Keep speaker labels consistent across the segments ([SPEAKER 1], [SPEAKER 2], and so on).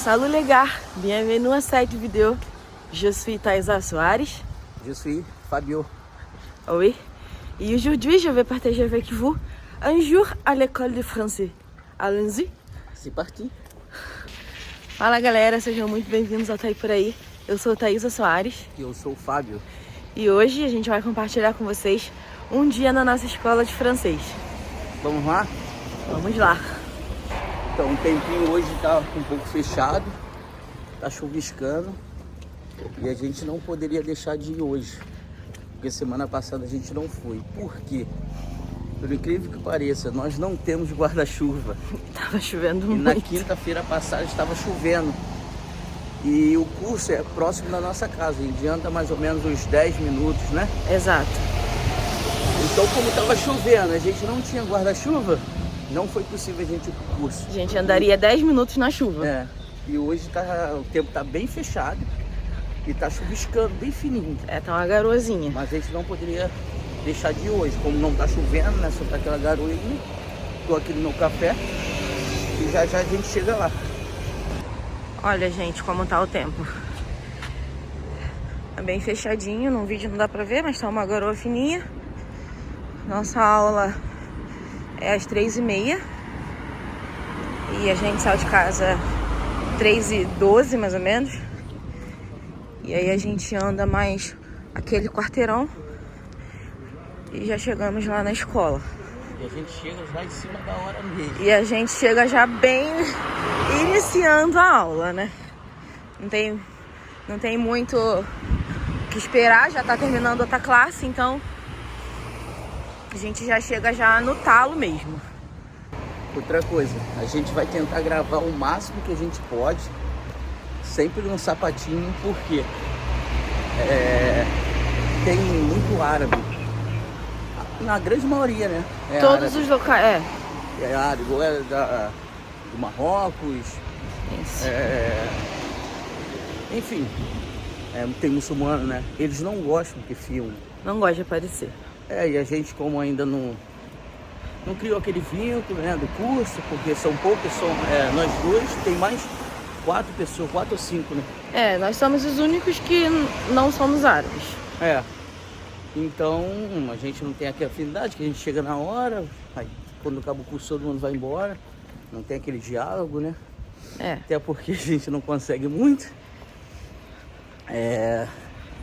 [SPEAKER 1] Salut les gars, bienvenue à cette vidéo. Je suis Thaisa Soares.
[SPEAKER 2] Je suis Fabio.
[SPEAKER 1] Oui. Et aujourd'hui, je vais partager avec vous un jour à l'école de français. Allons-y?
[SPEAKER 2] C'est parti.
[SPEAKER 1] Fala galera, sejam muito bem-vindos ao Tá Aí Por Aí. Eu sou Thaisa Soares.
[SPEAKER 2] E eu sou o Fábio.
[SPEAKER 1] E hoje a gente vai compartilhar com vocês um dia na nossa escola de francês.
[SPEAKER 2] Vamos lá?
[SPEAKER 1] Vamos lá.
[SPEAKER 2] Então, o tempinho hoje tá um pouco fechado, tá chuviscando e a gente não poderia deixar de ir hoje, porque semana passada a gente não foi. Por quê? Por incrível que pareça, nós não temos guarda-chuva.
[SPEAKER 1] Tava chovendo muito.
[SPEAKER 2] E na quinta-feira passada estava chovendo. E o curso é próximo da nossa casa, a gente anda mais ou menos uns 10 minutos, né?
[SPEAKER 1] Exato.
[SPEAKER 2] Então, como estava chovendo, a gente não tinha guarda-chuva, não foi possível a gente ir pro curso.
[SPEAKER 1] A gente andaria 10 minutos na chuva.
[SPEAKER 2] É, e hoje o tempo tá bem fechado e tá chuviscando bem fininho.
[SPEAKER 1] É, tá uma garoazinha.
[SPEAKER 2] Mas a gente não poderia deixar de ir hoje, como não tá chovendo, né? Só tá aquela garoinha. Tô aqui no meu café e já já a gente chega lá.
[SPEAKER 1] Olha, gente, como tá o tempo. Tá bem fechadinho, no vídeo não dá pra ver, mas tá uma garoa fininha. Nossa aula é às 3h30. E a gente saiu de casa 3h12, mais ou menos. E aí a gente anda mais aquele quarteirão e já chegamos lá na escola.
[SPEAKER 2] E a gente chega já em cima da hora mesmo.
[SPEAKER 1] E a gente chega já bem iniciando a aula, né? Não tem muito o que esperar, já tá terminando outra classe, então a gente já chega já no talo mesmo.
[SPEAKER 2] Outra coisa, a gente vai tentar gravar o máximo que a gente pode, sempre num sapatinho, porque tem muito árabe. Na grande maioria, né?
[SPEAKER 1] Todos
[SPEAKER 2] árabe.
[SPEAKER 1] os locais,
[SPEAKER 2] É árabe, igual do Marrocos.
[SPEAKER 1] Isso.
[SPEAKER 2] Enfim, tem muçulmano, né? Eles não gostam que filme.
[SPEAKER 1] Não gosta de aparecer.
[SPEAKER 2] E a gente, como ainda não criou aquele vínculo, né, do curso, porque são poucos, nós dois, tem mais 4 pessoas, 4 ou 5, né?
[SPEAKER 1] Nós somos os únicos que não somos árabes.
[SPEAKER 2] Então a gente não tem aquela afinidade, que a gente chega na hora, aí quando acaba o curso todo mundo vai embora, não tem aquele diálogo, né? Até porque a gente não consegue muito.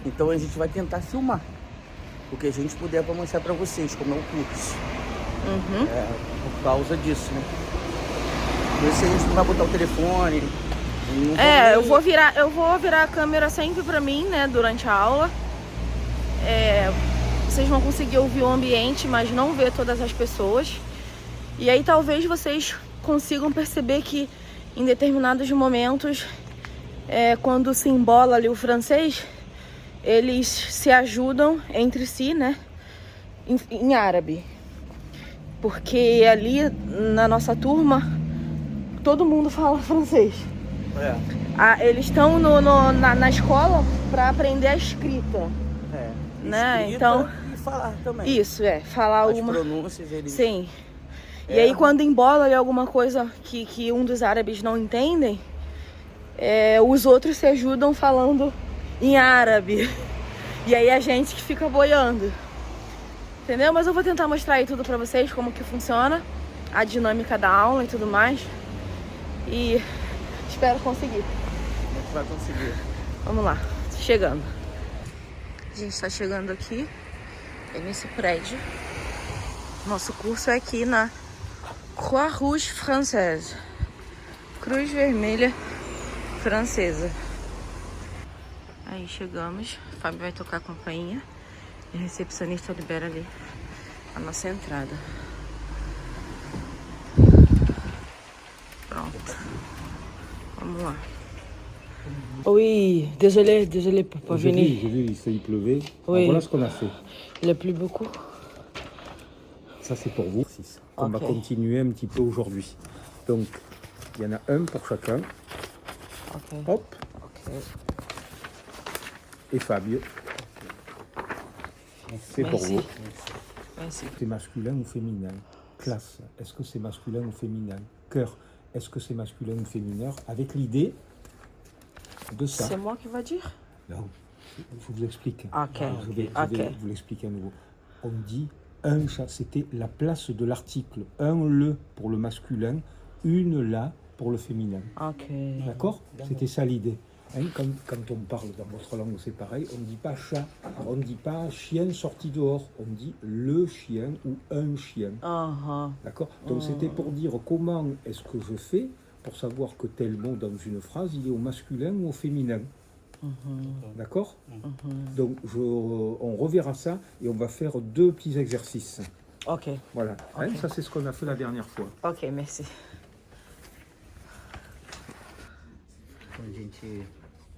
[SPEAKER 2] Então a gente vai tentar filmar o que a gente puder para mostrar para vocês como é o curso. Por causa disso, né? Por isso a gente não vai botar o telefone.
[SPEAKER 1] Eu vou virar a câmera sempre pra mim, né, durante a aula. Vocês vão conseguir ouvir o ambiente, mas não ver todas as pessoas. E aí talvez vocês consigam perceber que em determinados momentos, quando se embola ali o francês, eles se ajudam entre si, né, em árabe. Porque ali na nossa turma, todo mundo fala francês. Eles estão na escola para aprender a escrita. Né?
[SPEAKER 2] Escrita
[SPEAKER 1] então,
[SPEAKER 2] e falar também.
[SPEAKER 1] Isso, falar
[SPEAKER 2] as pronúncias eles...
[SPEAKER 1] Sim. E aí quando embola ali alguma coisa que um dos árabes não entendem, os outros se ajudam falando em árabe. E aí a gente que fica boiando. Entendeu? Mas eu vou tentar mostrar aí tudo pra vocês, como que funciona, a dinâmica da aula e tudo mais. E espero conseguir.
[SPEAKER 2] A gente vai conseguir.
[SPEAKER 1] Vamos lá, chegando. A gente tá chegando aqui, nesse prédio. Nosso curso é aqui na Croix Rouge Française. Cruz Vermelha Francesa. Aí chegamos, o Fábio vai tocar a campainha. E a recepcionista libera ali a nossa entrada. Pronto. Vamos lá. Oui, désolé pour pas venir.
[SPEAKER 3] J'ai vu, il pleuvait.
[SPEAKER 1] Oui.
[SPEAKER 3] Alors voilà ce qu'on a fait.
[SPEAKER 1] Il a plu beaucoup.
[SPEAKER 3] Ça, c'est pour vous. On va
[SPEAKER 1] Ok.
[SPEAKER 3] continuer un petit peu aujourd'hui. Donc, il y en a un pour chacun.
[SPEAKER 1] Ok.
[SPEAKER 3] Hop.
[SPEAKER 1] Ok.
[SPEAKER 3] Et Fabio. C'est pour
[SPEAKER 1] Merci.
[SPEAKER 3] vous.
[SPEAKER 1] Merci.
[SPEAKER 3] C'est masculin ou féminin? Classe, est-ce que c'est masculin ou féminin? Cœur, est-ce que c'est masculin ou féminin? Avec l'idée de ça.
[SPEAKER 1] C'est moi qui va dire?
[SPEAKER 3] Non, je vous explique.
[SPEAKER 1] Ok.
[SPEAKER 3] Je vais vous l'expliquer à nouveau. On dit un chat, c'était la place de l'article. Un le pour le masculin, une la pour le féminin.
[SPEAKER 1] Ok.
[SPEAKER 3] D'accord? C'était ça l'idée. Hein, quand on parle dans votre langue, c'est pareil. On ne dit pas chat, on ne dit pas chien sorti dehors. On dit le chien ou un chien. D'accord? Donc c'était pour dire comment est-ce que je fais pour savoir que tel mot dans une phrase, il est au masculin ou au féminin. D'accord? Donc on reverra ça et on va faire 2 petits exercices.
[SPEAKER 1] Ok.
[SPEAKER 3] Voilà. Hein,
[SPEAKER 1] Ok.
[SPEAKER 3] ça c'est ce qu'on a fait la dernière fois.
[SPEAKER 1] Ok, merci.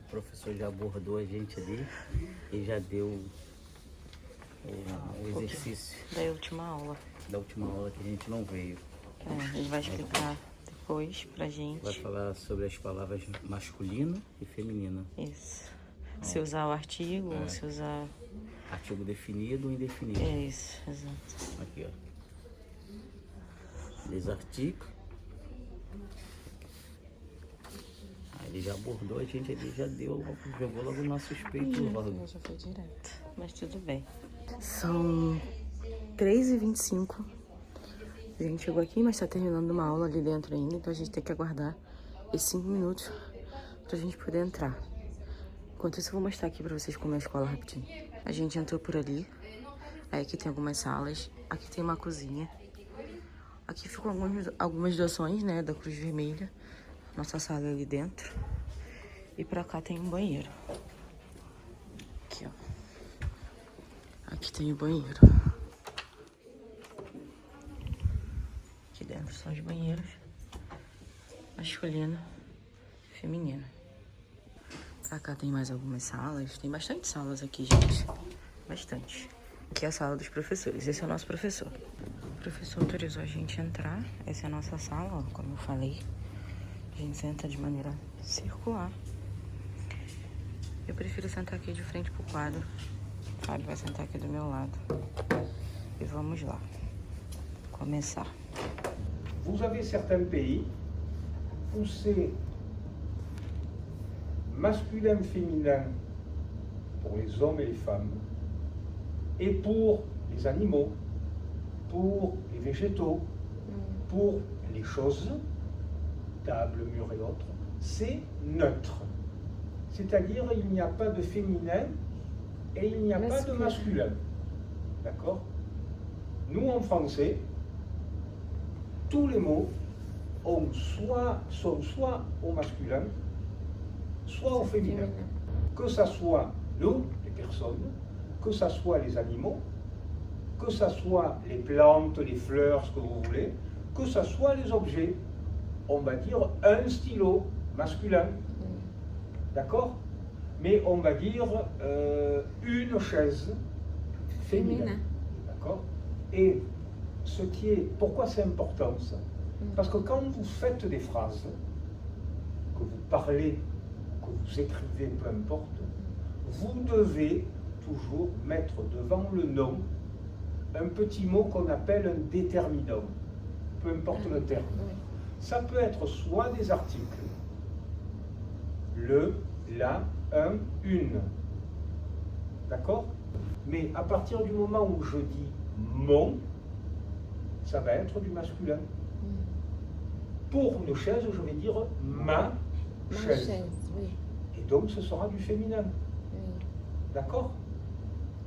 [SPEAKER 2] O professor já abordou a gente ali e já deu o exercício
[SPEAKER 1] Da última aula.
[SPEAKER 2] da última aula que a gente não veio.
[SPEAKER 1] Ele vai explicar depois pra gente.
[SPEAKER 2] Vai falar sobre as palavras masculino e feminino.
[SPEAKER 1] Isso. Se usar o artigo, ou se usar...
[SPEAKER 2] Artigo definido ou indefinido.
[SPEAKER 1] É isso, exato.
[SPEAKER 2] Aqui, ó. Les articles. Aí ele já abordou a gente, ele já deu, jogou logo o nosso peito logo.
[SPEAKER 1] Já foi direto, mas tudo bem. São 3h25. A gente chegou aqui, mas tá terminando uma aula ali dentro ainda, então a gente tem que aguardar esses 5 minutos pra gente poder entrar. Enquanto isso, eu vou mostrar aqui pra vocês como é a escola rapidinho. A gente entrou por ali. Aí aqui tem algumas salas. Aqui tem uma cozinha. Aqui ficam algumas doações, né, da Cruz Vermelha. Nossa sala é ali dentro. E pra cá tem um banheiro. Aqui, ó. Aqui tem o banheiro. Aqui dentro são os banheiros. Masculino e feminino. Pra cá tem mais algumas salas. Tem bastante salas aqui, gente. Bastante. Aqui é a sala dos professores. Esse é o nosso professor. O professor autorizou a gente a entrar. Essa é a nossa sala, ó, como eu falei. A gente senta de maneira circular. Eu prefiro sentar aqui de frente pro quadro. O Fábio vai sentar aqui do meu lado. E vamos lá. Começar.
[SPEAKER 3] Vous avez certains pays où c'est masculin, féminin pour les hommes et les femmes, et pour les animaux, pour les végétaux, pour les choses, table, mur et autres, c'est neutre. C'est-à-dire il n'y a pas de féminin et il n'y a pas de masculin. D'accord? Nous en français, tous les mots sont soit au masculin, soit au féminin. Que ça soit nous, les personnes, que ça soit les animaux, que ça soit les plantes, les fleurs, ce que vous voulez, que ça soit les objets. On va dire un stylo masculin, d'accord? Mais on va dire une chaise féminine, d'accord? Et ce qui est, pourquoi c'est important ça? Parce que quand vous faites des phrases, que vous parlez, que vous écrivez, peu importe, vous devez toujours mettre devant le nom un petit mot qu'on appelle un déterminant, peu importe le terme. Ça peut être soit des articles, le, la, un, une, d'accord? Mais à partir du moment où je dis mon, ça va être du masculin. Pour une chaise, je vais dire ma chaise.
[SPEAKER 4] Oui.
[SPEAKER 3] Et donc ce sera du féminin.
[SPEAKER 4] Oui.
[SPEAKER 3] D'accord?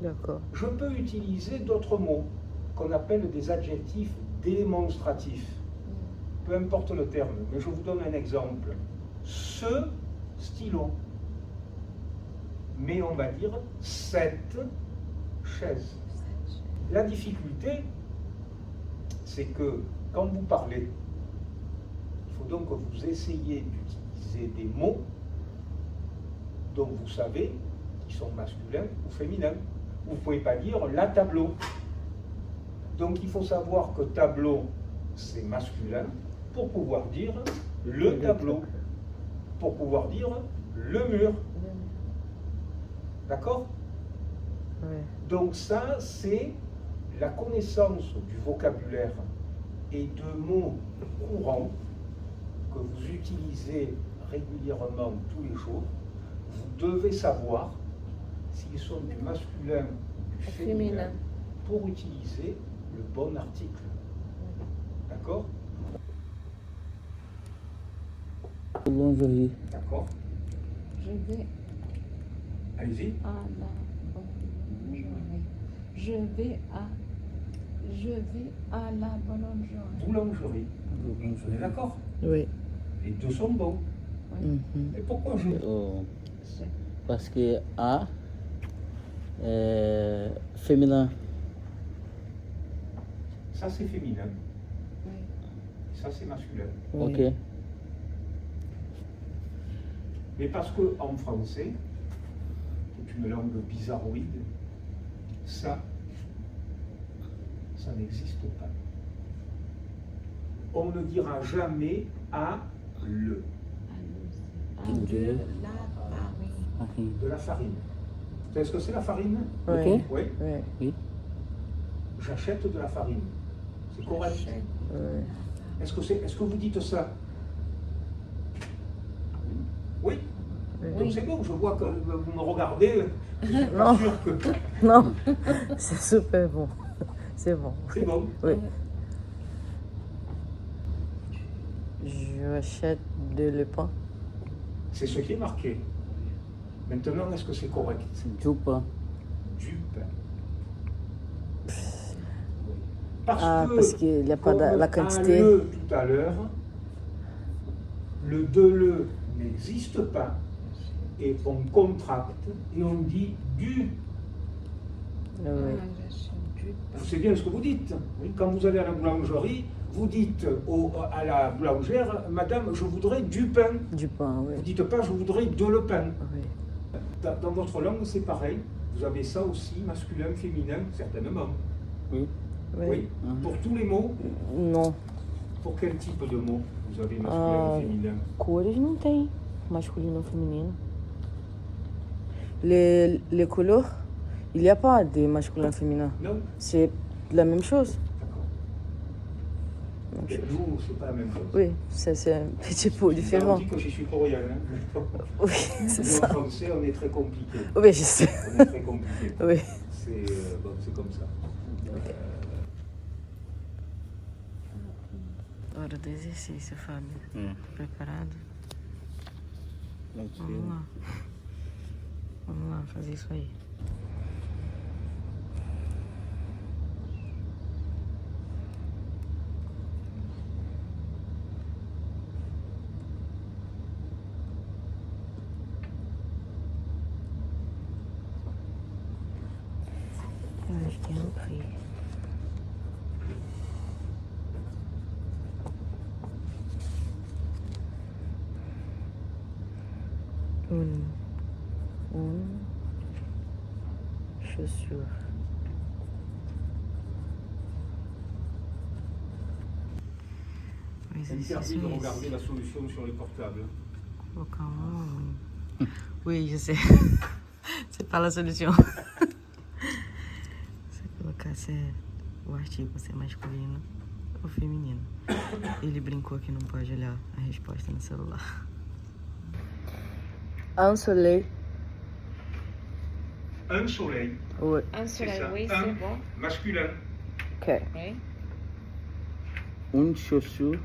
[SPEAKER 1] D'accord.
[SPEAKER 3] Je peux utiliser d'autres mots qu'on appelle des adjectifs démonstratifs. Peu importe le terme, mais je vous donne un exemple. Ce stylo. Mais on va dire cette chaise. La difficulté, c'est que quand vous parlez, il faut donc que vous essayiez d'utiliser des mots dont vous savez qu'ils sont masculins ou féminins. Vous ne pouvez pas dire la tableau. Donc il faut savoir que tableau, c'est masculin pour pouvoir dire le tableau, pour pouvoir dire le mur. D'accord?
[SPEAKER 1] Ouais.
[SPEAKER 3] Donc ça, c'est la connaissance du vocabulaire et de mots courants que vous utilisez régulièrement tous les jours vous devez savoir s'ils sont du masculin ou du féminin pour utiliser le bon article. D'accord?
[SPEAKER 2] Lingerie.
[SPEAKER 3] D'accord?
[SPEAKER 4] Je vais
[SPEAKER 3] Allez-y.
[SPEAKER 4] à la boulangerie. Je vais à la boulangerie.
[SPEAKER 3] Boulangerie. On est d'accord?
[SPEAKER 1] Oui.
[SPEAKER 3] Les deux sont bons. Et pourquoi je...
[SPEAKER 2] Oh, parce que A féminin.
[SPEAKER 3] Ça c'est féminin,
[SPEAKER 4] Oui.
[SPEAKER 3] ça c'est masculin.
[SPEAKER 2] Ok.
[SPEAKER 3] Mais parce que en français, qui est une langue bizarroïde, ça n'existe pas. On ne dira jamais à le,
[SPEAKER 4] De la farine.
[SPEAKER 3] de la farine. Vous savez ce que c'est la farine?
[SPEAKER 2] Ok.
[SPEAKER 3] Oui.
[SPEAKER 1] Oui.
[SPEAKER 2] Oui.
[SPEAKER 3] J'achète de la farine. C'est correct. Est-ce que vous dites ça? Oui. Donc c'est bon, je vois que vous me regardez. Je suis pas
[SPEAKER 1] Non.
[SPEAKER 3] sûr que
[SPEAKER 1] Non, c'est super bon. C'est bon.
[SPEAKER 3] c'est bon.
[SPEAKER 1] Oui. J'achète le pain.
[SPEAKER 3] C'est ce qui est marqué. Maintenant, est-ce que c'est correct?
[SPEAKER 2] Du pain.
[SPEAKER 3] Du pain.
[SPEAKER 1] Parce qu'il n'y a pas
[SPEAKER 3] comme
[SPEAKER 1] la quantité.
[SPEAKER 3] à le tout à l'heure, le de le n'existe pas et on contracte et on dit du.
[SPEAKER 1] Oui.
[SPEAKER 3] Vous savez bien ce que vous dites. Oui, quand vous allez à la boulangerie, vous dites à la boulangère, Madame, je voudrais du pain.
[SPEAKER 1] Du pain, oui.
[SPEAKER 3] Vous dites pas, je voudrais de le pain.
[SPEAKER 1] Oui.
[SPEAKER 3] Dans votre langue, c'est pareil. Vous avez ça aussi, masculin, féminin, certainement.
[SPEAKER 2] Oui.
[SPEAKER 3] Oui. Pour tous les mots,
[SPEAKER 1] Não.
[SPEAKER 3] pour quel type de mots vous avez masculin, féminin?
[SPEAKER 1] Cores não tem masculino ou feminino. Les couleurs, il n'y a pas de masculin féminin.
[SPEAKER 3] Non?
[SPEAKER 1] C'est la même chose.
[SPEAKER 3] D'accord.
[SPEAKER 1] Même
[SPEAKER 3] Et
[SPEAKER 1] chose.
[SPEAKER 3] nous, c'est pas la même chose.
[SPEAKER 1] Oui, c'est un petit peu
[SPEAKER 3] On
[SPEAKER 1] différent.
[SPEAKER 3] dit que je suis coréen. Hein?
[SPEAKER 1] Oui, c'est
[SPEAKER 3] Nous, en
[SPEAKER 1] ça.
[SPEAKER 3] français, on est très compliqué.
[SPEAKER 1] Oui, je sais.
[SPEAKER 3] On est très compliqué.
[SPEAKER 1] Oui.
[SPEAKER 3] C'est bon, c'est comme ça.
[SPEAKER 1] Hora do exercício, Fábio. Preparado? Vamos lá. Vamos lá fazer isso aí. Eu acho que é um frio. Chaussure.
[SPEAKER 3] Interdit de regarder la solution sur les portables.
[SPEAKER 1] Colocar Oui, je sais. C'est pas la solution. Você colocar o artigo ser masculino ou feminino. Ele brincou que não pode olhar a resposta no celular. Un soleil.
[SPEAKER 3] Un soleil,
[SPEAKER 1] Oui.
[SPEAKER 4] Un
[SPEAKER 3] c'est
[SPEAKER 4] soleil,
[SPEAKER 3] ça.
[SPEAKER 4] oui,
[SPEAKER 3] Un
[SPEAKER 4] c'est bon.
[SPEAKER 3] masculin.
[SPEAKER 1] Ok.
[SPEAKER 4] Oui.
[SPEAKER 2] Une chaussure.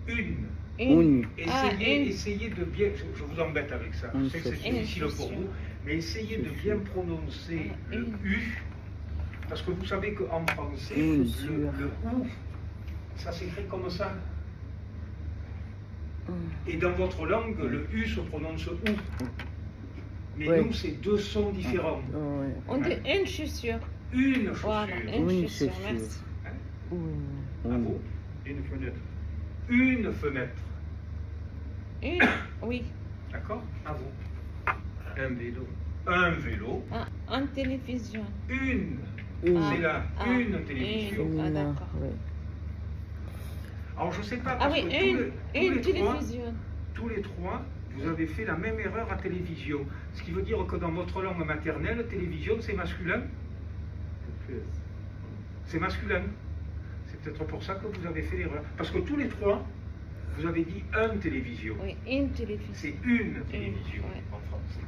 [SPEAKER 3] Une.
[SPEAKER 2] Une.
[SPEAKER 3] Essayez de bien, je vous embête avec ça, je sais que c'est
[SPEAKER 4] Une
[SPEAKER 3] difficile pour
[SPEAKER 4] chaussure.
[SPEAKER 3] vous, mais essayez de bien prononcer le
[SPEAKER 4] Une.
[SPEAKER 3] U, parce que vous savez qu'en français,
[SPEAKER 2] Une.
[SPEAKER 3] le OU, ça s'écrit comme ça. Et dans votre langue, le U se prononce OU. Mais
[SPEAKER 1] Ouais.
[SPEAKER 3] nous, c'est deux sons différents.
[SPEAKER 1] Oui.
[SPEAKER 4] On dit une chaussure.
[SPEAKER 3] Une chaussure.
[SPEAKER 4] Voilà, une
[SPEAKER 2] Une
[SPEAKER 4] chaussure,
[SPEAKER 2] chaussure.
[SPEAKER 4] merci.
[SPEAKER 3] Bravo. Une fenêtre. Une fenêtre.
[SPEAKER 4] Une, oui.
[SPEAKER 3] D'accord? À vous. Un vélo. Un vélo.
[SPEAKER 4] En télévision.
[SPEAKER 3] Une.
[SPEAKER 1] Une.
[SPEAKER 4] Ah.
[SPEAKER 3] C'est là.
[SPEAKER 4] Ah,
[SPEAKER 3] Une télévision.
[SPEAKER 4] une. Ah,
[SPEAKER 1] Féminin.
[SPEAKER 4] d'accord.
[SPEAKER 1] Oui.
[SPEAKER 3] Alors je ne sais pas,
[SPEAKER 4] Ah
[SPEAKER 3] parce
[SPEAKER 4] oui,
[SPEAKER 3] que
[SPEAKER 4] une
[SPEAKER 3] tous les trois,
[SPEAKER 4] télévision.
[SPEAKER 3] tous les trois, vous avez fait la même erreur à télévision. Ce qui veut dire que dans votre langue maternelle, télévision, c'est masculin. C'est masculin. C'est peut-être pour ça que vous avez fait l'erreur. Parce que tous les trois, vous avez dit un télévision.
[SPEAKER 4] Oui, une télévision.
[SPEAKER 3] C'est une télévision
[SPEAKER 4] ouais.
[SPEAKER 3] en français.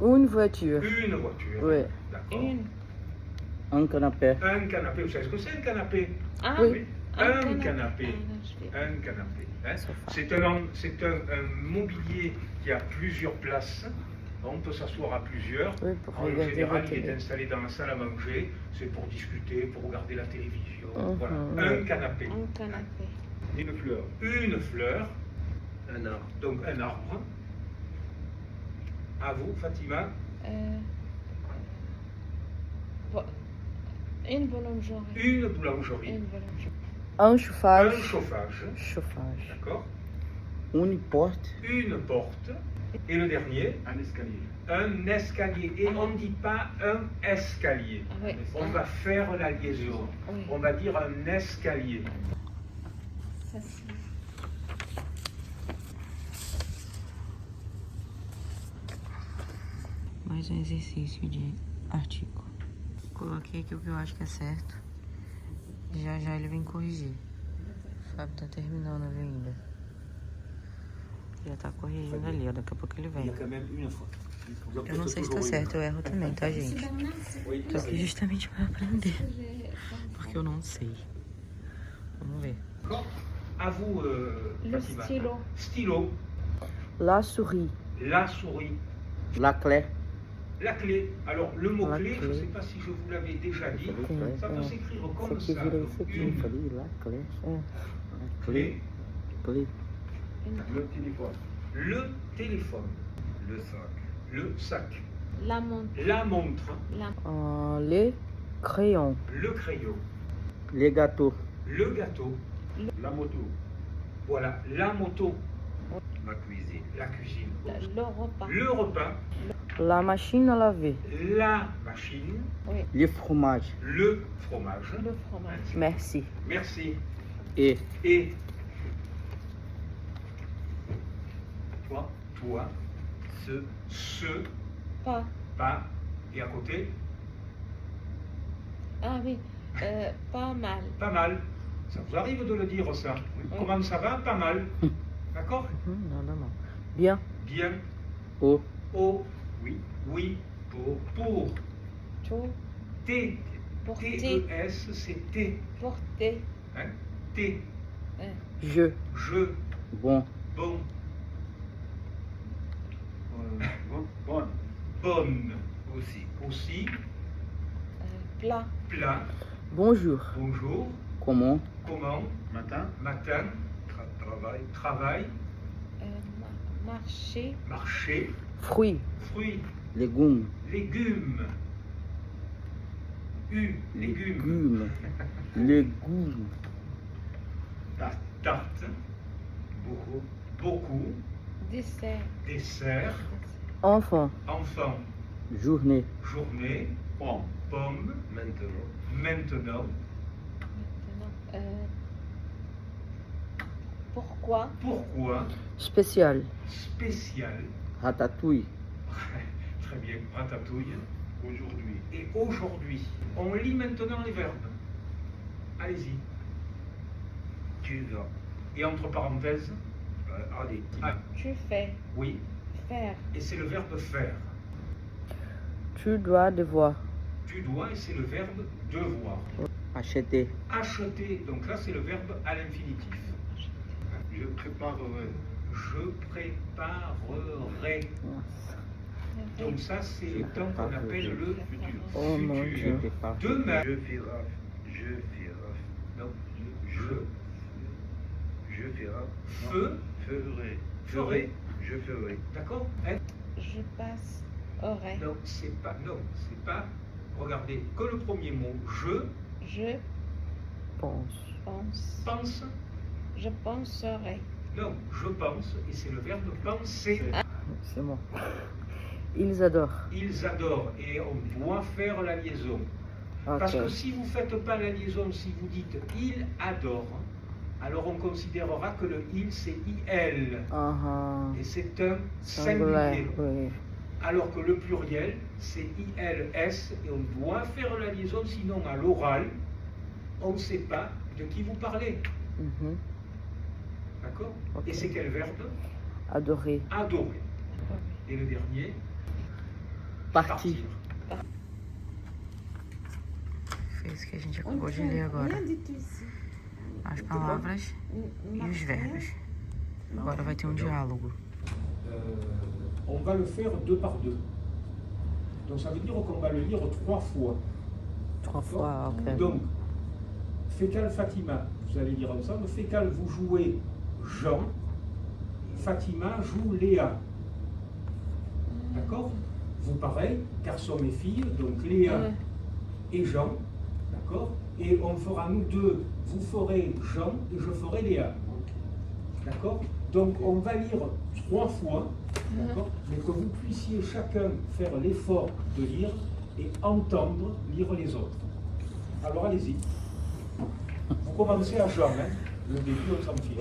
[SPEAKER 1] Une voiture.
[SPEAKER 3] Une voiture.
[SPEAKER 1] Oui.
[SPEAKER 3] D'accord.
[SPEAKER 4] Une.
[SPEAKER 2] Un canapé.
[SPEAKER 3] Un canapé. Vous savez ce que c'est un canapé?
[SPEAKER 4] Ah,
[SPEAKER 1] Oui.
[SPEAKER 3] Un canapé.
[SPEAKER 4] Ah, non, je vais-
[SPEAKER 3] Un canapé. Hein.
[SPEAKER 1] Sofa.
[SPEAKER 3] C'est un mobilier qui a plusieurs places. On peut s'asseoir à plusieurs.
[SPEAKER 1] Oui, pour
[SPEAKER 3] En
[SPEAKER 1] regarder
[SPEAKER 3] général,
[SPEAKER 1] la
[SPEAKER 3] il est
[SPEAKER 1] télé.
[SPEAKER 3] installé dans la salle à manger. C'est pour discuter, pour regarder la télévision. Voilà.
[SPEAKER 1] Mhm.
[SPEAKER 3] Un canapé.
[SPEAKER 4] Un canapé.
[SPEAKER 3] Une fleur. Une fleur. Un arbre. Donc un arbre. À vous, Fatima.
[SPEAKER 4] Vo- Une boulangerie.
[SPEAKER 3] Une boulangerie.
[SPEAKER 4] Une boulangerie.
[SPEAKER 1] Un
[SPEAKER 3] Un
[SPEAKER 1] chauffage.
[SPEAKER 3] chauffage.
[SPEAKER 1] Chauffage.
[SPEAKER 3] D'accord.
[SPEAKER 2] Une porte.
[SPEAKER 3] Une porte. Et le dernier,
[SPEAKER 5] Un escalier.
[SPEAKER 3] un escalier. Et on ne dit pas un escalier.
[SPEAKER 4] Ah oui.
[SPEAKER 3] On va faire la liaison.
[SPEAKER 4] Oui.
[SPEAKER 3] On va dire un escalier.
[SPEAKER 4] Ça, c'est-
[SPEAKER 6] Mais um exercício de artigo. Coloquei aqui o que eu acho que é certo. Já já ele vem corrigir. Sabe, tá terminando, viu, ainda. Já tá corrigindo ali, ó. Daqui a pouco ele vem. Eu não sei se tá certo, eu erro também, tá, gente? Tô aqui justamente pra aprender. Porque eu não sei. Vamos ver.
[SPEAKER 3] À vous,
[SPEAKER 4] Le
[SPEAKER 3] Fatima.
[SPEAKER 4] stylo.
[SPEAKER 3] Stylo.
[SPEAKER 1] La souris.
[SPEAKER 3] La souris.
[SPEAKER 2] La clé.
[SPEAKER 3] La clé. Alors, le mot
[SPEAKER 1] La
[SPEAKER 3] clé, je ne
[SPEAKER 1] clé.
[SPEAKER 3] sais pas si je vous l'avais déjà dit. Ça peut s'écrire
[SPEAKER 1] Isso
[SPEAKER 3] comme
[SPEAKER 1] aqui
[SPEAKER 3] ça.
[SPEAKER 1] vira
[SPEAKER 3] Donc,
[SPEAKER 1] isso aqui.
[SPEAKER 3] une
[SPEAKER 2] Falei, la clé.
[SPEAKER 1] É.
[SPEAKER 3] clé.
[SPEAKER 2] Clé.
[SPEAKER 5] Le téléphone.
[SPEAKER 3] Le téléphone.
[SPEAKER 5] Le sac.
[SPEAKER 3] Le sac.
[SPEAKER 4] La montre.
[SPEAKER 3] La montre.
[SPEAKER 1] Les crayons.
[SPEAKER 3] Le crayon.
[SPEAKER 2] Les gâteaux.
[SPEAKER 3] Le gâteau.
[SPEAKER 5] La moto.
[SPEAKER 3] Voilà. La moto.
[SPEAKER 5] La cuisine.
[SPEAKER 3] La cuisine.
[SPEAKER 4] Le repas.
[SPEAKER 3] Le repas.
[SPEAKER 1] La machine à laver.
[SPEAKER 3] La machine.
[SPEAKER 2] Les fromages.
[SPEAKER 3] Le fromage.
[SPEAKER 4] Le fromage.
[SPEAKER 1] Merci.
[SPEAKER 3] Merci.
[SPEAKER 2] Et
[SPEAKER 3] Et toi, ce,
[SPEAKER 4] Pas.
[SPEAKER 3] pas, et à côté,
[SPEAKER 4] Ah oui. Pas mal.
[SPEAKER 3] pas mal. Ça vous arrive de le dire ça? Comment ça va? Pas mal. D'accord?
[SPEAKER 1] Nada mal. Bien.
[SPEAKER 3] Bien.
[SPEAKER 2] au
[SPEAKER 3] Au. Oui. Oui. Pour.
[SPEAKER 4] Tout.
[SPEAKER 3] T.
[SPEAKER 4] Porter.
[SPEAKER 3] T-E-S, c'est T.
[SPEAKER 4] Porter.
[SPEAKER 3] Hein? T.
[SPEAKER 1] Je.
[SPEAKER 3] Je.
[SPEAKER 2] bon,
[SPEAKER 3] Bon.
[SPEAKER 5] Bonne.
[SPEAKER 3] Bonne.
[SPEAKER 5] Aussi.
[SPEAKER 3] Aussi.
[SPEAKER 4] Plat.
[SPEAKER 3] Plat.
[SPEAKER 1] Bonjour.
[SPEAKER 3] Bonjour.
[SPEAKER 2] comment,
[SPEAKER 3] Comment?
[SPEAKER 5] Matin.
[SPEAKER 3] Matin.
[SPEAKER 5] Travail.
[SPEAKER 3] Travail.
[SPEAKER 4] Marcher.
[SPEAKER 3] Marché.
[SPEAKER 1] Fruits.
[SPEAKER 3] Fruits.
[SPEAKER 2] légumes,
[SPEAKER 3] Légumes. Légumes.
[SPEAKER 2] légumes,
[SPEAKER 3] Tarte. Beaucoup.
[SPEAKER 4] Dessert.
[SPEAKER 3] Dessert.
[SPEAKER 1] Enfant.
[SPEAKER 3] Enfant.
[SPEAKER 2] journée,
[SPEAKER 3] Journée.
[SPEAKER 5] Pomme.
[SPEAKER 3] Pomme.
[SPEAKER 5] Maintenant.
[SPEAKER 3] Maintenant.
[SPEAKER 4] Maintenant. Pourquoi?
[SPEAKER 3] Pourquoi?
[SPEAKER 1] Spécial.
[SPEAKER 3] Spécial.
[SPEAKER 2] ratatouille,
[SPEAKER 3] Très bien. Ratatouille.
[SPEAKER 5] Aujourd'hui.
[SPEAKER 3] Et aujourd'hui. On lit maintenant les verbes. Allez-y.
[SPEAKER 5] Tu vas.
[SPEAKER 3] Et entre parenthèses.
[SPEAKER 5] Allez.
[SPEAKER 3] Ah,
[SPEAKER 4] Tu fais.
[SPEAKER 3] oui.
[SPEAKER 4] Faire.
[SPEAKER 3] Et c'est le verbe faire.
[SPEAKER 1] Tu dois devoir.
[SPEAKER 3] Tu dois et c'est le verbe devoir.
[SPEAKER 2] acheter,
[SPEAKER 3] Acheter. Donc là c'est le verbe à l'infinitif.
[SPEAKER 5] Je préparerai.
[SPEAKER 3] Je préparerai. Donc ça c'est le temps qu'on appelle le futur.
[SPEAKER 1] Oh mon
[SPEAKER 2] je
[SPEAKER 1] Dieu.
[SPEAKER 2] prépare,
[SPEAKER 3] Demain.
[SPEAKER 5] Je ferai.
[SPEAKER 3] Non.
[SPEAKER 5] Je ferai.
[SPEAKER 3] Feu.
[SPEAKER 5] Ferai.
[SPEAKER 3] Ferai.
[SPEAKER 5] Je ferai.
[SPEAKER 3] D'accord? Hein?
[SPEAKER 4] Je passe. Aurais.
[SPEAKER 3] Non, c'est pas. Non, c'est pas. Regardez, que le premier mot. Je
[SPEAKER 4] Je
[SPEAKER 1] Pense.
[SPEAKER 4] pense.
[SPEAKER 3] pense.
[SPEAKER 4] Je penserai.
[SPEAKER 3] Non, je pense et c'est le verbe penser.
[SPEAKER 1] C'est moi. Ils adorent.
[SPEAKER 3] Ils adorent et on doit faire la liaison. Parce
[SPEAKER 1] Ok.
[SPEAKER 3] que si vous ne faites pas la liaison, si vous dites il adore, alors on considérera que le il c'est il et c'est un
[SPEAKER 1] Singulier.
[SPEAKER 3] singulier.
[SPEAKER 1] Oui.
[SPEAKER 3] Alors que le pluriel c'est ils et on doit faire la liaison, sinon à l'oral, on ne sait pas de qui vous parlez.
[SPEAKER 1] Mhm.
[SPEAKER 3] D'accord?
[SPEAKER 1] Ok.
[SPEAKER 3] Et c'est quel verbe?
[SPEAKER 1] Adorer.
[SPEAKER 3] Adorer. Et le dernier?
[SPEAKER 2] Partir.
[SPEAKER 6] Foi isso que a gente acabou de ler agora. As palavras e os verbos. Agora vai ter um diálogo.
[SPEAKER 3] On va le faire 2 par 2. Donc ça veut dire qu'on va le lire 3 fois.
[SPEAKER 6] 3 fois, ok.
[SPEAKER 3] Donc, Fécal Fatima, vous allez lire ensemble. Fécal, vous jouez Jean. Fatima joue Léa. D'accord? Vous pareil, garçon et fille, donc Léa et Jean. D'accord? Et on fera nous deux, vous ferez Jean et je ferai Léa. D'accord? Donc on va lire 3 fois, d'accord? Mais que vous puissiez chacun faire l'effort de lire et entendre lire les autres. Alors allez-y. Vous commencez à Jean, hein? Le début, on s'en fiche.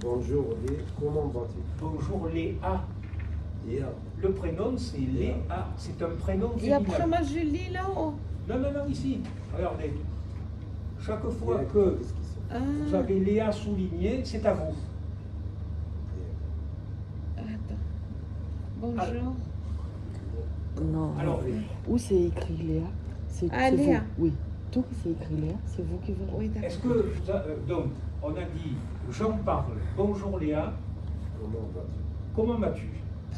[SPEAKER 7] Bonjour Léa, comment vas-tu?
[SPEAKER 3] Bonjour Léa.
[SPEAKER 7] Léa.
[SPEAKER 3] Le prénom c'est Léa, c'est un prénom
[SPEAKER 4] Et après,
[SPEAKER 3] féminin.
[SPEAKER 4] moi, Julie là-haut.
[SPEAKER 3] Non, non, non, ici. Regardez. Chaque fois
[SPEAKER 7] Léa,
[SPEAKER 3] que
[SPEAKER 7] qu'est-ce qu'ils sont?
[SPEAKER 4] Ah,
[SPEAKER 3] vous avez Léa souligné, c'est à vous.
[SPEAKER 4] attends. Bonjour.
[SPEAKER 6] Non.
[SPEAKER 3] Alors,
[SPEAKER 8] Où c'est écrit Léa? C'est
[SPEAKER 4] Ah,
[SPEAKER 8] c'est
[SPEAKER 4] Léa.
[SPEAKER 8] vous. Oui. Tout c'est écrit Léa, c'est vous qui verrez.
[SPEAKER 4] Oui,
[SPEAKER 3] est-ce
[SPEAKER 4] d'accord.
[SPEAKER 3] que, donc, on a dit, Jean parle. Bonjour Léa,
[SPEAKER 7] Comment vas-tu?
[SPEAKER 3] comment vas-tu?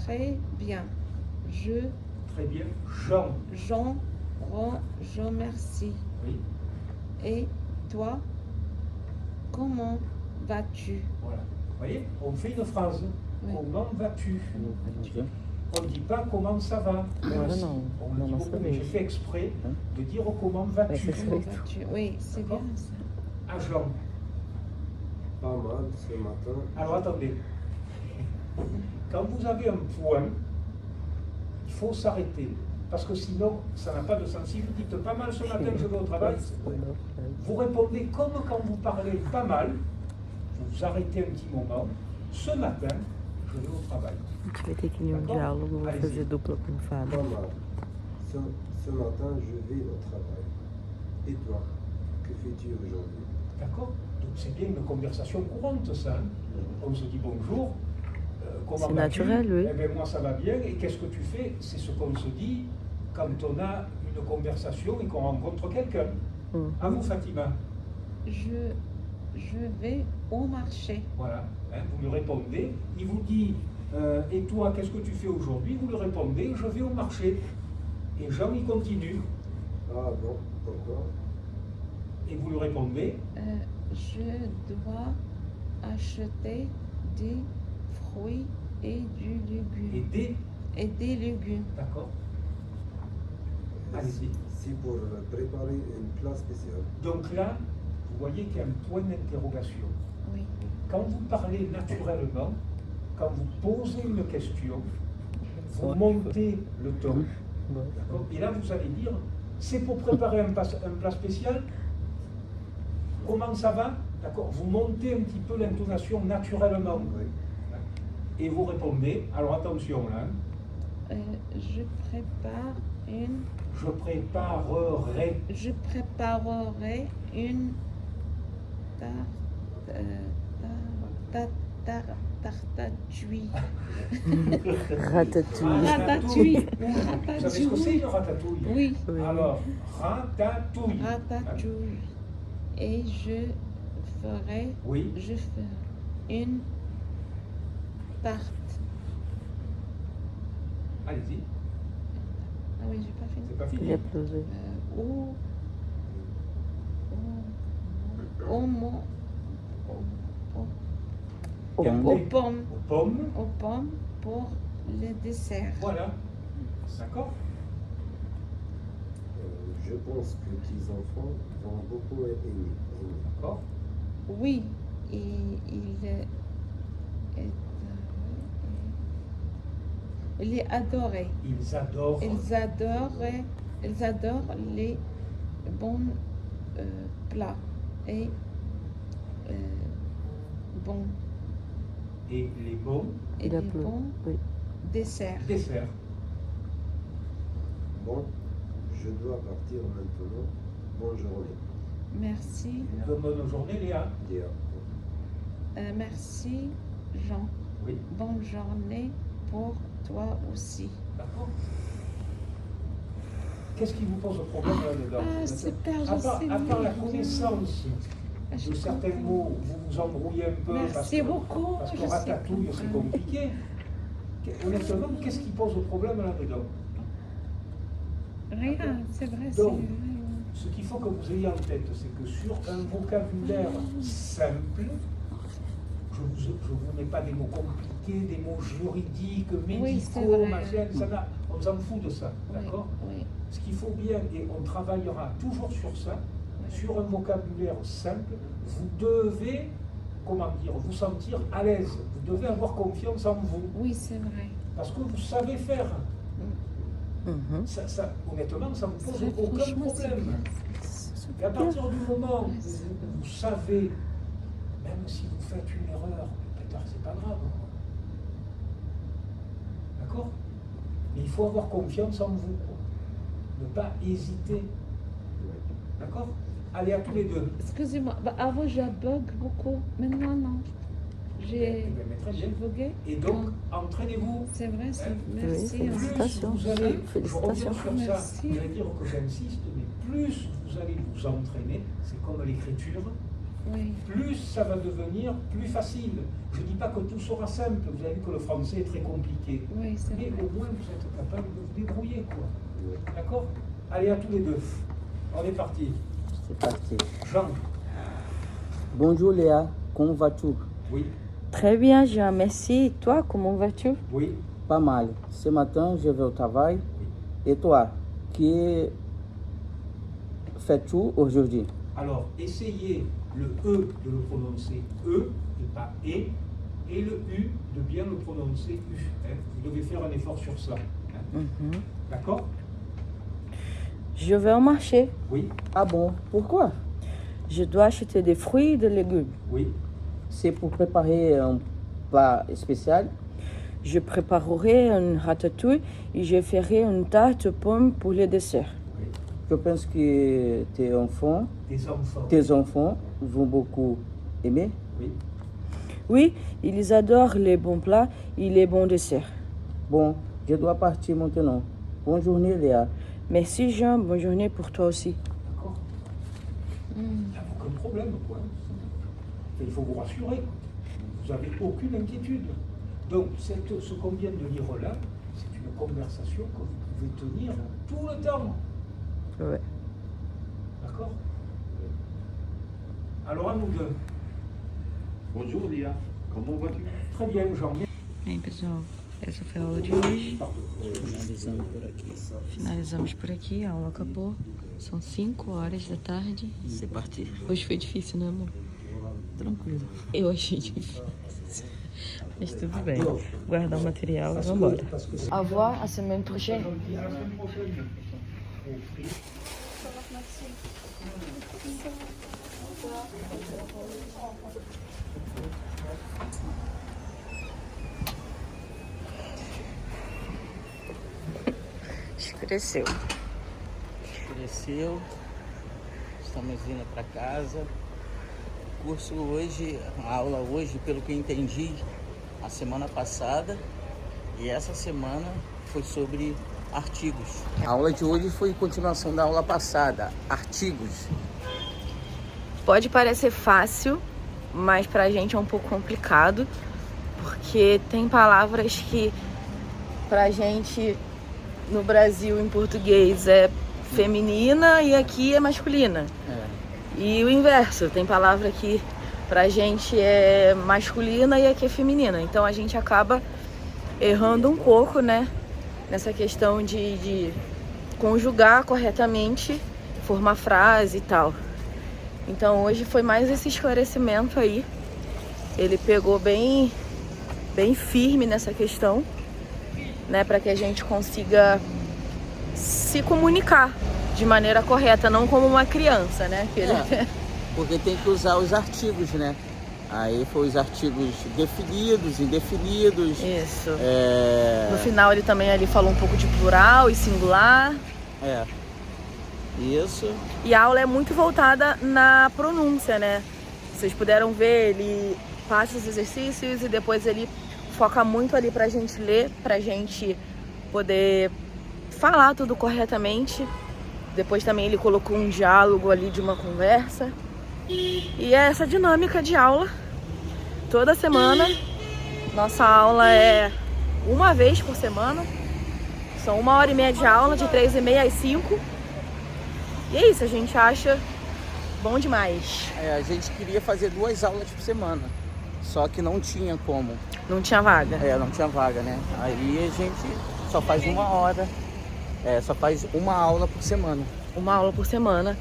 [SPEAKER 4] Très bien. Je,
[SPEAKER 3] Très bien. Jean,
[SPEAKER 4] je remercie.
[SPEAKER 3] oui,
[SPEAKER 4] Et toi, comment vas-tu?
[SPEAKER 3] voilà. Vous voyez, on fait une phrase.
[SPEAKER 4] Oui.
[SPEAKER 3] Comment vas-tu?
[SPEAKER 2] Ok.
[SPEAKER 3] On ne dit pas comment ça va. Merci.
[SPEAKER 6] non.
[SPEAKER 3] On le
[SPEAKER 6] Non,
[SPEAKER 3] dit
[SPEAKER 6] non,
[SPEAKER 3] beaucoup,
[SPEAKER 6] ça
[SPEAKER 3] mais
[SPEAKER 6] va.
[SPEAKER 3] j'ai fait exprès
[SPEAKER 2] Hein?
[SPEAKER 3] de dire comment vas-tu.
[SPEAKER 6] Ouais, c'est
[SPEAKER 4] Comment vas-tu? Oui, c'est bien
[SPEAKER 3] D'accord.
[SPEAKER 4] ça.
[SPEAKER 3] À Jean.
[SPEAKER 7] Pas mal ce matin.
[SPEAKER 3] Alors attendez. Quand vous avez un point, il faut s'arrêter. Parce que sinon, ça n'a pas de sens. Si vous dites pas mal ce matin, je vais au travail, vous répondez comme quand vous parlez pas mal, vous vous arrêtez un petit moment. Ce matin, je vais au travail.
[SPEAKER 6] A gente vai ter que ler um
[SPEAKER 3] D'accord?
[SPEAKER 6] diálogo, vou
[SPEAKER 3] Allez-y.
[SPEAKER 6] fazer dupla com
[SPEAKER 7] Pas
[SPEAKER 6] Fábio.
[SPEAKER 7] mal. Ce matin, je vais au travail. Et toi, que fais-tu aujourd'hui?
[SPEAKER 3] D'accord? Donc c'est bien une conversation courante, ça. Hein. On se dit bonjour. Comment
[SPEAKER 6] C'est
[SPEAKER 3] vas-tu?
[SPEAKER 6] naturel, oui.
[SPEAKER 3] Eh bien, moi, ça va bien. Et qu'est-ce que tu fais? C'est ce qu'on se dit quand on a une conversation et qu'on rencontre quelqu'un. À vous, Fatima.
[SPEAKER 4] Je vais au marché.
[SPEAKER 3] Voilà. Hein, vous lui répondez. Il vous dit et toi, qu'est-ce que tu fais aujourd'hui? Vous lui répondez je vais au marché. Et Jean, il continue.
[SPEAKER 7] Ah bon, pourquoi?
[SPEAKER 3] Et vous lui répondez
[SPEAKER 4] Je dois acheter des fruits et du légume.
[SPEAKER 3] et
[SPEAKER 4] Et des légumes.
[SPEAKER 3] D'accord. Allez-y.
[SPEAKER 7] C'est pour préparer une plat spécial.
[SPEAKER 3] Donc là, vous voyez qu'il y a un point d'interrogation.
[SPEAKER 4] Oui.
[SPEAKER 3] Quand vous parlez naturellement, quand vous posez une question, vous montez le ton. D'accord? Et là, vous allez dire, c'est pour préparer un plat spécial. Comment ça va? D'accord? Vous montez un petit peu l'intonation naturellement.
[SPEAKER 7] Oui.
[SPEAKER 3] Et vous répondez, alors attention là,
[SPEAKER 4] Je préparerai une ratatouille.
[SPEAKER 6] Ratatouille.
[SPEAKER 4] Ratatouille.
[SPEAKER 3] Vous savez ce que c'est une ratatouille?
[SPEAKER 4] Oui,
[SPEAKER 6] Oui.
[SPEAKER 3] Alors, ratatouille.
[SPEAKER 4] ratatouille. Et je ferai
[SPEAKER 3] Oui.
[SPEAKER 4] une tarte.
[SPEAKER 3] Allez-y,
[SPEAKER 4] Ah oui, j'ai pas fini.
[SPEAKER 3] c'est pas
[SPEAKER 6] Il
[SPEAKER 3] fini.
[SPEAKER 6] a plosé.
[SPEAKER 3] Gardez.
[SPEAKER 4] Aux pommes.
[SPEAKER 3] Aux pommes.
[SPEAKER 4] Aux pommes pour le dessert.
[SPEAKER 3] Voilà. D'accord?
[SPEAKER 7] Je pense que tes enfants vont beaucoup aimer.
[SPEAKER 3] D'accord?
[SPEAKER 4] Oui, il est adoré.
[SPEAKER 3] Ils adorent.
[SPEAKER 4] Ils adorent les bons plats et bons
[SPEAKER 3] Et les bons
[SPEAKER 4] et
[SPEAKER 6] Il a
[SPEAKER 4] les
[SPEAKER 6] plosé.
[SPEAKER 4] bons
[SPEAKER 6] Oui.
[SPEAKER 4] desserts.
[SPEAKER 3] desserts.
[SPEAKER 7] Bon, je dois partir maintenant. Bonne journée.
[SPEAKER 4] Merci.
[SPEAKER 3] Bonne journée, Léa.
[SPEAKER 7] Léa.
[SPEAKER 4] Merci, Jean.
[SPEAKER 3] Oui.
[SPEAKER 4] Bonne journée pour toi aussi.
[SPEAKER 3] D'accord? qu'est-ce qui vous pose problème là-dedans?
[SPEAKER 4] Ah, super, je
[SPEAKER 3] À
[SPEAKER 4] sais
[SPEAKER 3] part la
[SPEAKER 4] mieux.
[SPEAKER 3] connaissance
[SPEAKER 4] Ah, je
[SPEAKER 3] de certains
[SPEAKER 4] comprends.
[SPEAKER 3] mots, vous vous embrouillez un peu
[SPEAKER 4] Merci beaucoup,
[SPEAKER 3] parce
[SPEAKER 4] je
[SPEAKER 3] que
[SPEAKER 4] sais
[SPEAKER 3] ratatouille, c'est
[SPEAKER 4] comprendre.
[SPEAKER 3] compliqué. Honnêtement, qu'est-ce qui pose problème là-dedans?
[SPEAKER 4] Rien, c'est vrai, c'est
[SPEAKER 3] Donc,
[SPEAKER 4] vrai.
[SPEAKER 3] ce qu'il faut que vous ayez en tête, c'est que sur un vocabulaire simple, je vous mets pas des mots compliqués, des mots juridiques,
[SPEAKER 4] Oui, c'est
[SPEAKER 3] médicaux,
[SPEAKER 4] vrai.
[SPEAKER 3] machin, on s'en fout de ça,
[SPEAKER 4] Oui,
[SPEAKER 3] d'accord?
[SPEAKER 4] oui.
[SPEAKER 3] Ce qu'il faut bien, et on travaillera toujours sur ça, sur un vocabulaire simple, vous devez, comment dire, vous sentir à l'aise, vous devez avoir confiance en vous,
[SPEAKER 4] Oui, c'est vrai.
[SPEAKER 3] parce que vous savez faire.
[SPEAKER 6] Mhm.
[SPEAKER 3] Ça, honnêtement, ça ne vous pose
[SPEAKER 4] C'est-
[SPEAKER 3] aucun
[SPEAKER 4] franchement, c'est
[SPEAKER 3] problème.
[SPEAKER 4] bien.
[SPEAKER 3] Et à partir du moment où
[SPEAKER 4] c'est
[SPEAKER 3] vous savez, même si vous faites une erreur, peut-être c'est pas grave. D'accord? Mais il faut avoir confiance en vous, quoi. Ne pas hésiter. D'accord? Allez, à tous les deux.
[SPEAKER 4] Excusez-moi, bah, avant je bug beaucoup, maintenant non.
[SPEAKER 3] Eh bien, mais très bien.
[SPEAKER 4] J'ai bugué.
[SPEAKER 3] Et donc, entraînez-vous.
[SPEAKER 4] C'est vrai, c'est merci.
[SPEAKER 6] Oui,
[SPEAKER 4] hein.
[SPEAKER 6] félicitations.
[SPEAKER 3] Plus vous allez, je reviens
[SPEAKER 6] Félicitations.
[SPEAKER 3] sur ça,
[SPEAKER 4] Merci.
[SPEAKER 3] je vais dire que j'insiste, mais plus vous allez vous entraîner, c'est comme l'écriture,
[SPEAKER 4] Oui,
[SPEAKER 3] plus ça va devenir plus facile. Je ne dis pas que tout sera simple, vous avez vu que le français est très compliqué,
[SPEAKER 4] oui, c'est
[SPEAKER 3] mais
[SPEAKER 4] vrai.
[SPEAKER 3] au moins vous êtes capable de vous débrouiller, quoi. D'accord? Allez, à tous les deux. On est parti.
[SPEAKER 2] C'est parti.
[SPEAKER 3] Jean,
[SPEAKER 2] Bonjour Léa, comment vas-tu?
[SPEAKER 3] oui,
[SPEAKER 1] Très bien, Jean, merci. Et toi, comment vas-tu?
[SPEAKER 3] oui,
[SPEAKER 2] Pas mal. Ce matin, je vais au travail. Et toi, que fais-tu aujourd'hui?
[SPEAKER 3] alors essayez le E de le prononcer E et pas E, et le U de bien le prononcer U. Hein. Vous devez faire un effort sur ça. Hein.
[SPEAKER 1] Mhm.
[SPEAKER 3] D'accord?
[SPEAKER 1] Je vais au marché.
[SPEAKER 3] Oui,
[SPEAKER 2] Ah bon, pourquoi?
[SPEAKER 1] Je dois acheter des fruits et des légumes.
[SPEAKER 3] oui.
[SPEAKER 2] C'est pour préparer un plat spécial?
[SPEAKER 1] Je préparerai un ratatouille et je ferai une tarte aux pommes pour le dessert.
[SPEAKER 3] Oui.
[SPEAKER 2] Je pense que
[SPEAKER 3] Des enfants.
[SPEAKER 2] tes enfants vont beaucoup aimer.
[SPEAKER 3] Oui.
[SPEAKER 1] Oui, ils adorent les bons plats et les bons desserts.
[SPEAKER 2] Bon, je dois partir maintenant. Bonne journée Léa.
[SPEAKER 1] Merci Jean, bonne journée pour toi aussi.
[SPEAKER 3] D'accord? Il n'y a aucun problème, quoi. Et il faut vous rassurer. Vous n'avez aucune inquiétude. Donc, ce qu'on vient de lire là, c'est une conversation que vous pouvez tenir tout le temps.
[SPEAKER 1] Ouais.
[SPEAKER 3] D'accord? Alors, à nous deux.
[SPEAKER 5] Bonjour Lia, comment vas-tu?
[SPEAKER 3] Très bien, Jean.
[SPEAKER 6] Bem, pessoal, essa foi a aula de hoje.
[SPEAKER 2] Finalizando por aqui.
[SPEAKER 6] Finalizamos por aqui, a aula acabou. São 5 horas da tarde.
[SPEAKER 2] C'est parti.
[SPEAKER 6] Hoje foi difícil, né, amor?
[SPEAKER 2] Tranquilo.
[SPEAKER 6] Eu achei difícil. Mas tudo bem. Guardar o material e vambora.
[SPEAKER 1] Au revoir, à semaine prochaine.
[SPEAKER 3] À la semaine prochaine.
[SPEAKER 6] Escureceu.
[SPEAKER 2] Escureceu. Estamos indo para casa. O curso hoje, a aula hoje, pelo que eu entendi, a semana passada e essa semana foi sobre artigos. A aula de hoje foi continuação da aula passada, artigos.
[SPEAKER 1] Pode parecer fácil, mas pra gente é um pouco complicado, porque tem palavras que pra gente no Brasil em português é feminina e aqui é masculina. E o inverso, tem palavra que pra gente é masculina e aqui é feminina. Então a gente acaba errando um pouco, né? Nessa questão de conjugar corretamente, formar frase e tal. Então hoje foi mais esse esclarecimento aí. Ele pegou bem firme nessa questão, né? Para que a gente consiga se comunicar de maneira correta, não como uma criança, né? Que ele...
[SPEAKER 2] Porque tem que usar os artigos, né? Aí foi os artigos definidos, indefinidos.
[SPEAKER 1] Isso. No final ele também ali falou um pouco de plural e singular.
[SPEAKER 2] Isso.
[SPEAKER 1] E a aula é muito voltada na pronúncia, né? Vocês puderam ver, ele passa os exercícios e depois ele foca muito ali pra gente ler, pra gente poder falar tudo corretamente Depois também ele colocou um diálogo ali de uma conversa. E é essa dinâmica de aula toda semana. Nossa aula é uma vez por semana. São 1h30 de aula, de 3h30 às 5h. E é isso, a gente acha bom demais.
[SPEAKER 2] A gente queria fazer 2 aulas por semana, só que não tinha como.
[SPEAKER 1] Não tinha vaga.
[SPEAKER 2] Não tinha vaga, né? Aí a gente só faz 1 hora, só faz 1 aula por semana.
[SPEAKER 1] 1 aula por semana,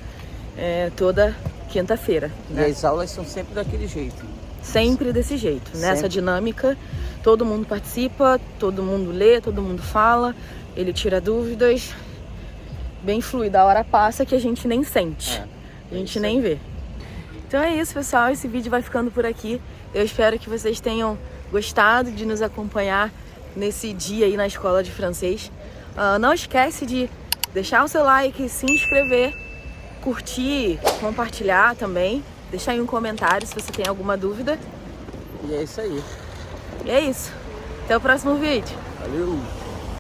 [SPEAKER 1] toda quinta-feira, né?
[SPEAKER 2] E as aulas são sempre daquele jeito.
[SPEAKER 1] Sempre desse jeito, nessa
[SPEAKER 2] Sempre.
[SPEAKER 1] dinâmica. Todo mundo participa, todo mundo lê, todo mundo fala, ele tira dúvidas. Bem fluida, a hora passa que a gente nem sente, a gente nem vê. Então é isso, pessoal, esse vídeo vai ficando por aqui. Eu espero que vocês tenham gostado de nos acompanhar nesse dia aí na escola de francês. Não esquece de deixar o seu like, se inscrever, curtir, compartilhar também. Deixar aí um comentário se você tem alguma dúvida.
[SPEAKER 2] E é isso aí.
[SPEAKER 1] E é isso. Até o próximo vídeo.
[SPEAKER 2] Valeu!